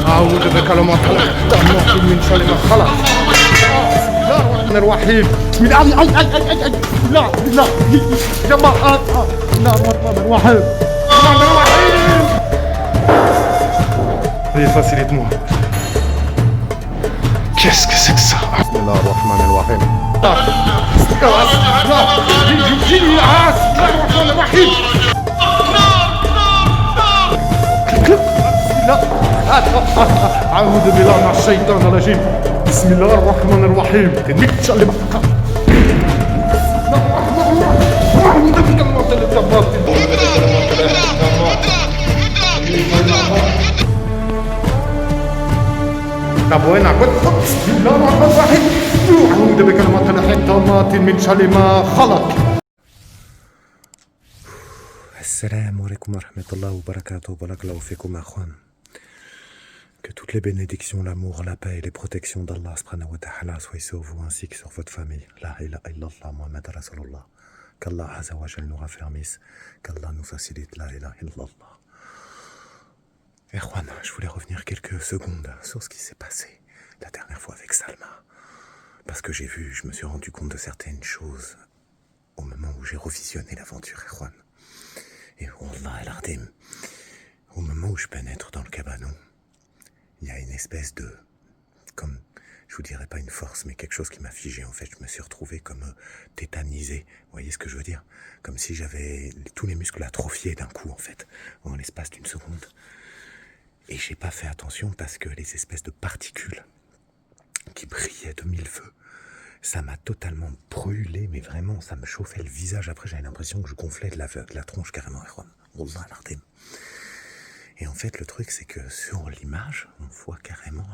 أعوذ بكلمات الله من شر ما خلق. بسم الله الرحمن الرحيم. بسم الله بسم الله بسم الله جماعة. بسم الله الرحمن الرحيم. الرحمن الرحيم. Allez, facilite-moi. Qu'est-ce que c'est que ça? بسم الله الرحمن الرحيم. بسم الله الرحمن الرحيم. أعوذ بالله من الشيطان الرجيم. بسم الله الرحمن الرحيم. بسم الله الرحمن الرحيم. أعوذ بكلمات الله التامات من شر ما خلق. Assalamu alaikum wa rahmatullahi wa barakatuh, barakallahu fikum akhwan. Que toutes les bénédictions, l'amour, la paix et les protections d'Allah subhanahu wa ta'ala soient sur vous ainsi que sur votre famille. La ilaha illallah Muhammad Rasulullah. Qu'Allah azza wa jal nous raffermisse, qu'Allah nous facilite. La ilaha illallah. Akhwan, je voulais revenir quelques secondes sur ce qui s'est passé la dernière fois avec Salma. Parce que je me suis rendu compte de certaines choses au moment où j'ai revisionné l'aventure, Akhwan. Et Wallah al-Ardim, au moment où je pénètre dans le cabanon, il y a une espèce de, comme, je vous dirais pas une force, mais quelque chose qui m'a figé. En fait, je me suis retrouvé comme tétanisé. Vous voyez ce que je veux dire? Comme si j'avais tous les muscles atrophiés d'un coup, en fait, en l'espace d'une seconde. Et j'ai pas fait attention parce que les espèces de particules qui brillaient de mille feux, ça m'a totalement brûlé, mais vraiment, ça me chauffait le visage. Après, j'avais l'impression que je gonflais de la tronche carrément. Et en fait, le truc, c'est que sur l'image, on voit carrément,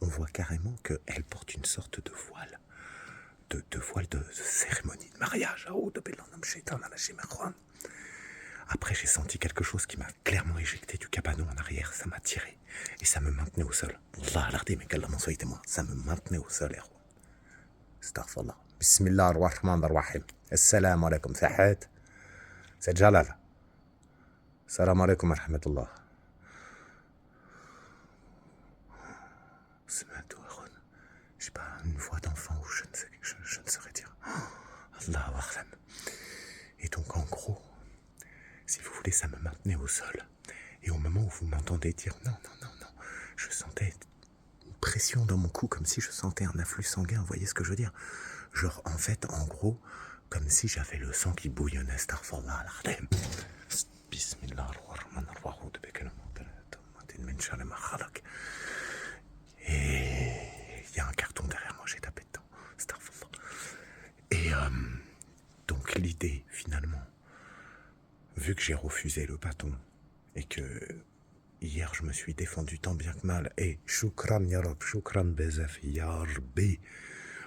on voit carrément qu'elle porte une sorte de voile, de voile de cérémonie de mariage. Après, j'ai senti quelque chose qui m'a clairement éjecté du cabanon en arrière. Ça m'a tiré et ça me maintenait au sol. Wallah, regardez, mais qu'Allah m'en soit témoin. Ça me maintenait au sol, héros. Astaghfirullah. Bismillah ar-Rahman ar-Rahim. Assalamu alaikum, Fahad. C'est Jalal. Salam alaikum wa rahmatullah. C'est maintenant, je sais pas, une voix d'enfant ou je ne saurais dire. Allah wa'alam. Et donc, en gros, si vous voulez, ça me maintenait au sol. Et au moment où vous m'entendez dire non, je sentais une pression dans mon cou, comme si je sentais un afflux sanguin, vous voyez ce que je veux dire? Genre, en fait, en gros, comme si j'avais le sang qui bouillonnait, astaghfirullah al-Azim. Bismillah ar-Rahman ar-Rahim. Et il y a un carton derrière moi, j'ai tapé dedans, astaghfirullah. Et donc l'idée, finalement, vu que j'ai refusé le bâton et que hier je me suis défendu tant bien que mal, et shukran ya Rab, shukran bezef ya Rabbi,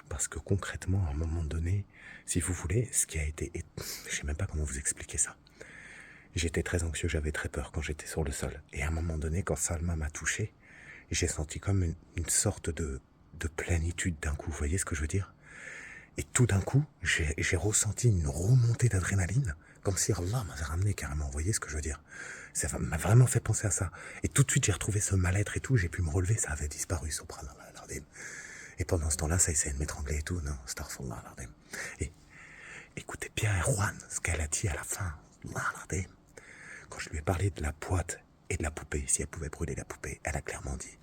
parce que concrètement, à un moment donné, si vous voulez, ce qui a été, je sais même pas comment vous expliquer ça. J'étais très anxieux, j'avais très peur quand j'étais sur le sol. Et à un moment donné, quand Salma m'a touché, j'ai senti comme une sorte de plénitude d'un coup, vous voyez ce que je veux dire? Et tout d'un coup, j'ai ressenti une remontée d'adrénaline, comme si Allah m'avait ramené carrément, vous voyez ce que je veux dire? Ça m'a vraiment fait penser à ça. Et tout de suite, j'ai retrouvé ce mal-être et tout, j'ai pu me relever, ça avait disparu, subhanallah al-Azim. Et pendant ce temps-là, ça essayait de m'étrangler et tout, non, astaghfirullah al-Azim. Et écoutez bien, Erwan, ce qu'elle a dit à la fin, Allah al-Azim. Quand je lui ai parlé de la boîte et de la poupée, si elle pouvait brûler la poupée, elle a clairement dit.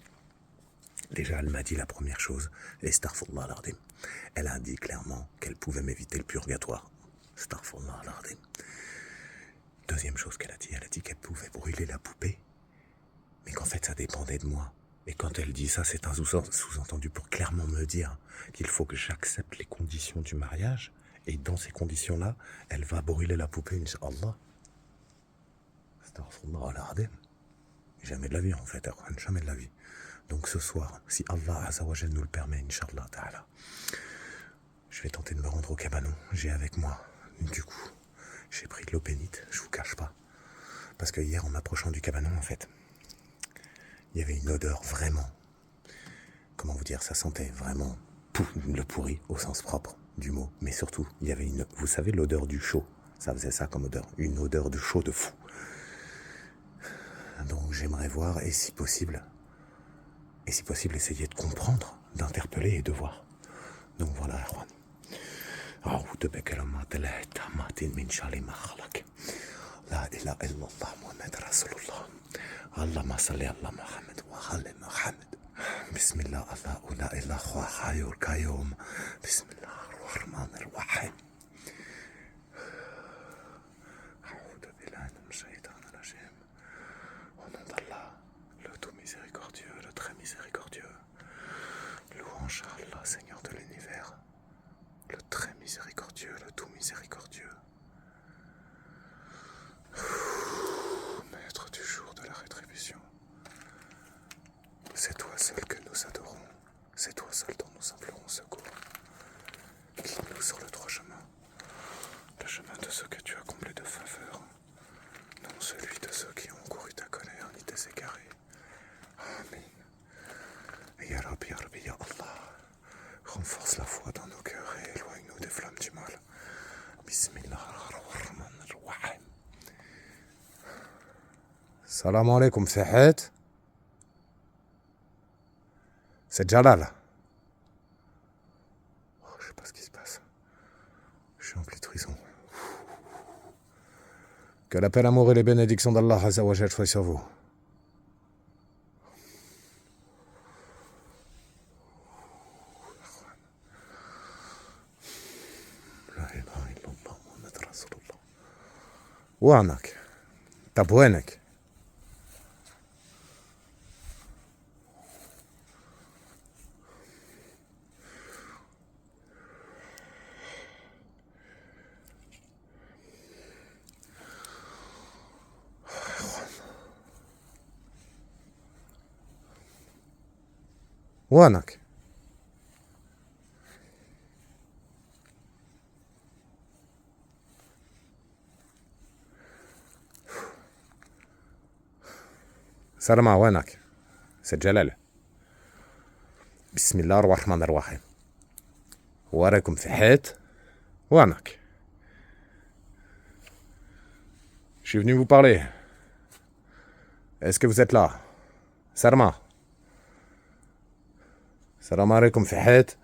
Déjà, elle m'a dit la première chose, astaghfirullah al-Azim. Elle a dit clairement qu'elle pouvait m'éviter le purgatoire. Astaghfirullah al-Azim. Deuxième chose qu'elle a dit, elle a dit qu'elle pouvait brûler la poupée, mais qu'en fait ça dépendait de moi. Et quand elle dit ça, c'est un sous-entendu pour clairement me dire qu'il faut que j'accepte les conditions du mariage, et dans ces conditions-là, elle va brûler la poupée, Inch'Allah. Astaghfirullah al-Azim. Jamais de la vie en fait, jamais de la vie. Donc ce soir, si Allah Azza wa Jal nous le permet, Inch'Allah ta'ala, je vais tenter de me rendre au cabanon. J'ai avec moi, du coup, j'ai pris de l'eau bénite, je vous cache pas. Parce que hier, en m'approchant du cabanon, en fait, il y avait une odeur vraiment, comment vous dire, ça sentait vraiment le pourri au sens propre du mot. Mais surtout, il y avait vous savez, l'odeur du chaud. Ça faisait ça comme odeur, une odeur de chaud de fou. Donc j'aimerais voir, et si possible, essayer de comprendre, d'interpeller et de voir. Donc voilà, Erwan. أعوذ بكلمات الله التامات من شر ما خلق لا إله إلا الله محمد رسول الله اللهم صل على محمد وعلى محمد بسم الله لا إله إلا هو الحي القيوم بسم الله الرحمن الرحيم أعوذ بالله من الشيطان الرجيم au nom d'Allah, le tout miséricordieux, le très miséricordieux. Louange à Allah, Seigneur de l'univers, le très miséricordieux, le tout miséricordieux. Maître du jour de la rétribution. C'est toi seul que nous adorons, c'est toi seul dont nous implorons secours. Guide-nous sur le droit chemin, le chemin de ceux que tu as comblés de faveur, non celui de ceux qui ont couru ta colère ni tes égarés. Amen. Ya Rabbi, Ya Allah, renforce la foi dans nos cœurs et éloigne-nous des flammes du mal. Bismillahirrahmanirrahim. Salam alaikum, Fahed. C'est Jalal. Oh, je sais pas ce qui se passe. Je suis en pleine prison. Que la paix, l'amour et les bénédictions d'Allah Azza wa Jal soient sur vous. وعنك طب وينك وينك سلام وينك سيد جلال بسم الله الرحمن الرحيم وراكم في حيط وينك Je suis venu vous parler. Est-ce que vous êtes là? Salama. Salam alaikum في حيط.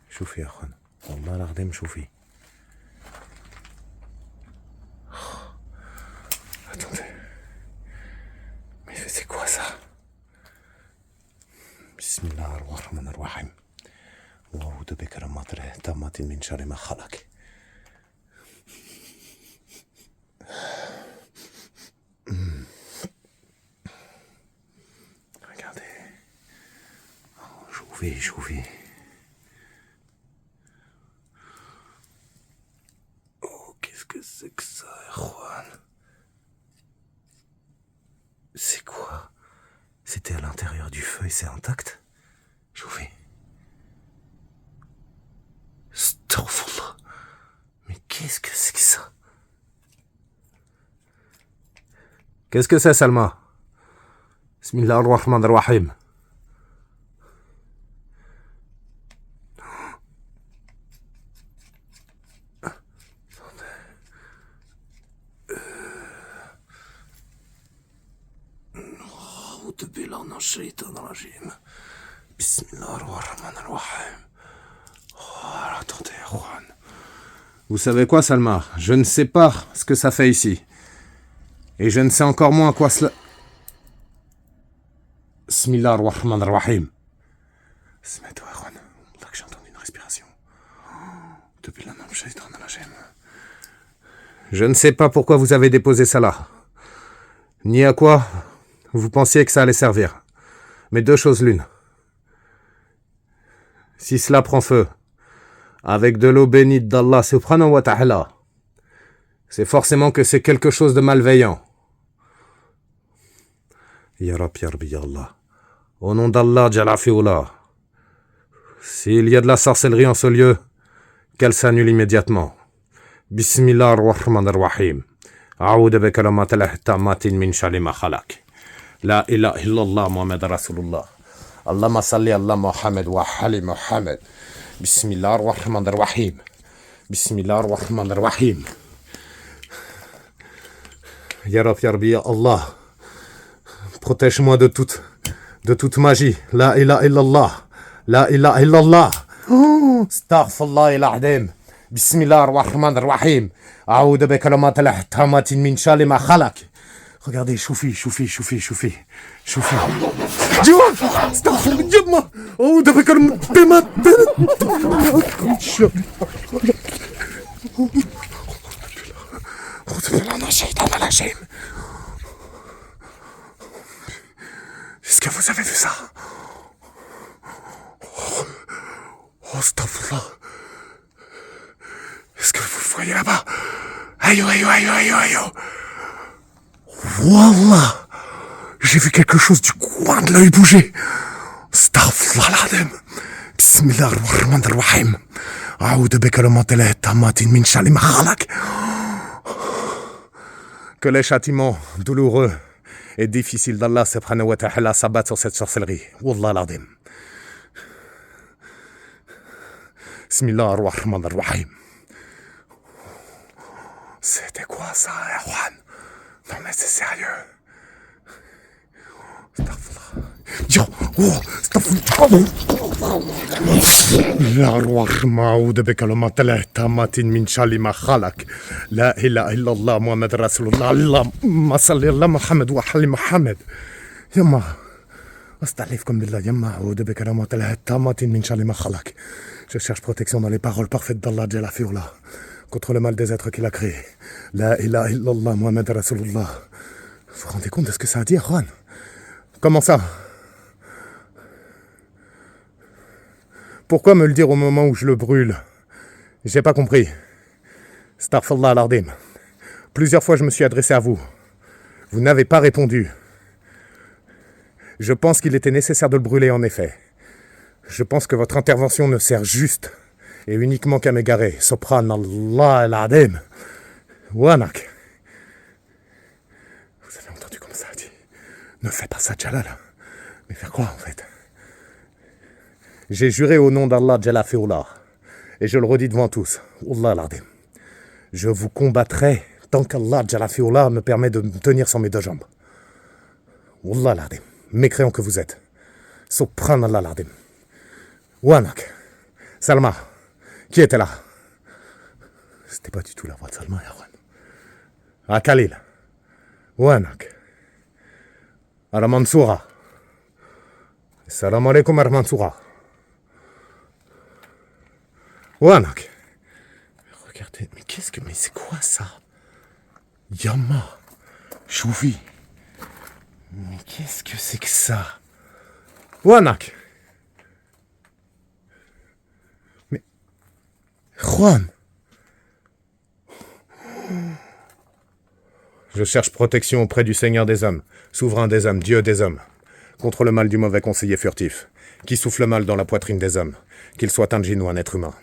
شوفي يا أخوان والله العظيم شوفي. Attendez. Mais c'est quoi ça? Bismillah ar-Rahman ar-Rahim. وأعوذ بكلمات الله التامات من شر ما خلق. Regardez. Choufi. Qu'est-ce que c'est que ça, Erwan? C'est quoi? C'était à l'intérieur du feu et c'est intact? Choufi. Astaghfirullah. Mais qu'est-ce que c'est que ça? Qu'est-ce que c'est, Salma? Bismillah ar-Rahman ar-Rahim. Attendez, Erwan. Vous savez quoi, Salma? Je ne sais pas ce que ça fait ici. Et je ne sais encore moins quoi cela... Bismillah ar-Rahman ar-Rahim. C'est toi, Erwan. Là que j'ai entendu une respiration. Depuis la même shaitan à la gemme. Je ne sais pas pourquoi vous avez déposé ça là. Ni à quoi vous pensiez que ça allait servir. Mais deux choses l'une. Si cela prend feu, avec de l'eau bénite d'Allah subhanahu wa ta'ala, c'est forcément que c'est quelque chose de malveillant. Ya Rabbi, Ya Allah. Au nom d'Allah, Jalla fi'oula. S'il y a de la sorcellerie en ce lieu, qu'elle s'annule immédiatement. Bismillah ar-Rahman ar-Rahim. A'oudhu bi kalimat Allah tammatin min sharri ma khalaq. La ilaha illallah Muhammad Rasulullah. Allahumma salli ala Muhammad wa ali Muhammad. بسم الله الرحمن الرحيم بسم الله الرحمن الرحيم يا رب يا الله protège-moi de toute magie لا إله إلا الله لا إله إلا الله استغفر الله العظيم بسم الله الرحمن الرحيم أعوذ بكلمات الله التامات من شر ما خلق Regardez, choufi. Dieu, استغفر الله أعوذ بكلمات Est-ce que vous avez vu ça? Oh, astaghfirullah. Est-ce que vous voyez là-bas? Aïe. Wallah. J'ai vu quelque chose du coin de l'œil bouger. Astaghfirullah l'adem. Bismillah ar-Rahman ar-Rahim. A'oudhu bikalimatillahi tammatin min sharri ma khalaq. Que les châtiments douloureux et difficiles d'Allah subhanahu wa ta'ala s'abattent sur cette sorcellerie. Wallah l'adem. Bismillah ar-Rahman ar-Rahim. C'était quoi ça, Erwan? Non mais c'est sérieux. Yo, أعوذ بكلمات الله التامات من شر ما خلق لا إله إلا الله محمد رسول الله اللهم صل على محمد وعلى محمد يما أستحلفكم بالله يما أعوذ بكلمات الله التامات من شر ما خلق. Je cherche protection dans les paroles parfaites d'Allah Jalla Fi'ula contre le mal des êtres qu'il a créés. La ilaha illallah Muhammad Rasulullah. Vous vous rendez compte de ce que ça a dit, Juan? Comment ça? Pourquoi me le dire au moment où je le brûle? J'ai pas compris. Astaghfirullah al-Azim. Plusieurs fois je me suis adressé à vous. Vous n'avez pas répondu. Je pense qu'il était nécessaire de le brûler en effet. Je pense que votre intervention ne sert juste et uniquement qu'à m'égarer. Subhanallah al-Azim. Wanak. Vous avez entendu comment ça a dit? Ne fais pas ça, Jalal. Mais faire quoi en fait? J'ai juré au nom d'Allah Jalla Fi'ula, et je le redis devant tous, Wallah al-Azim. Je vous combattrai tant qu'Allah Jalla Fi'ula me permet de me tenir sur mes deux jambes. Wallah al-Azim, mécréant que vous êtes. Subhanallah al-Azim. Wanak. Salma. Qui était là? C'était pas du tout la voix de Salma, Yawan. Ah, Khalil. Wanak. Ala Mansoura. Salam alaikum ala Mansoura. Wanak. Regardez, mais mais c'est quoi ça? Yamma. Choufi. Mais qu'est-ce que c'est que ça? Wanak. Mais. Juan. Je cherche protection auprès du Seigneur des hommes, souverain des hommes, Dieu des hommes, contre le mal du mauvais conseiller furtif, qui souffle mal dans la poitrine des hommes, qu'il soit un djinn ou un être humain.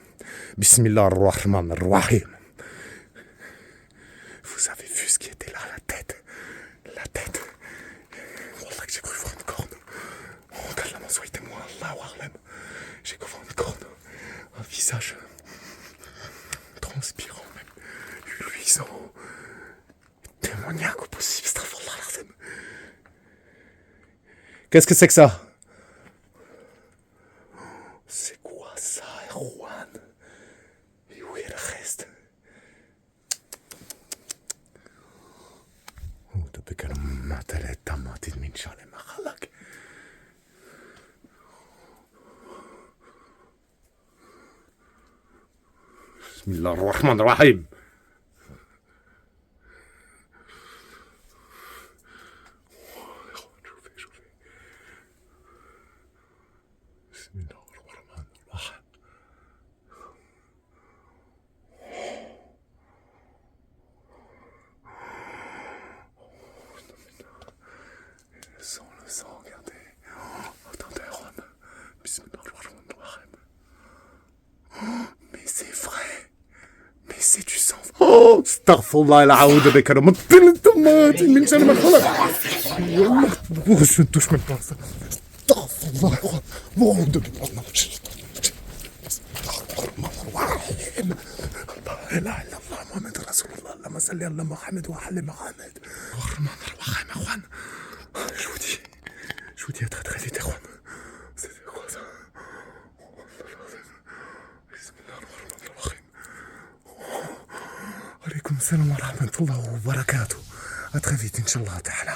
Bismillah ar-Rahman ar-Rahim. Vous avez vu ce qui était là, la tête? La tête. Wallah que j'ai cru voir une corne. Oh, qu'Allah m'en soit témoin, Allahu A'lam. J'ai cru voir une corne. Un visage transpirant, même luisant. Démoniaque au possible, astaghfirullah al-Azim. Qu'est-ce que c'est que ça? C'est quoi ça, Erwan? Et où est le reste? Bismillah ar-Rahman ar-Rahim. Le sang, regardez. Oh, attendez, Ron. Mais c'est vrai. Mais c'est du sang. Oh, astaghfirullah al-Aoud bikaram. Je ne touche même pas à ça. Astaghfirullah. الرحيم. الله لا اله الا الله محمد رسول الله. اللهم صل على محمد وعلى محمد. الرحمن الرحيم اخوان. Je vous dis à très très vite اخوان. C'était quoi ça? بسم الله الرحمن الرحيم. عليكم السلام ورحمة الله وبركاته. À très vite ان شاء الله تعالى.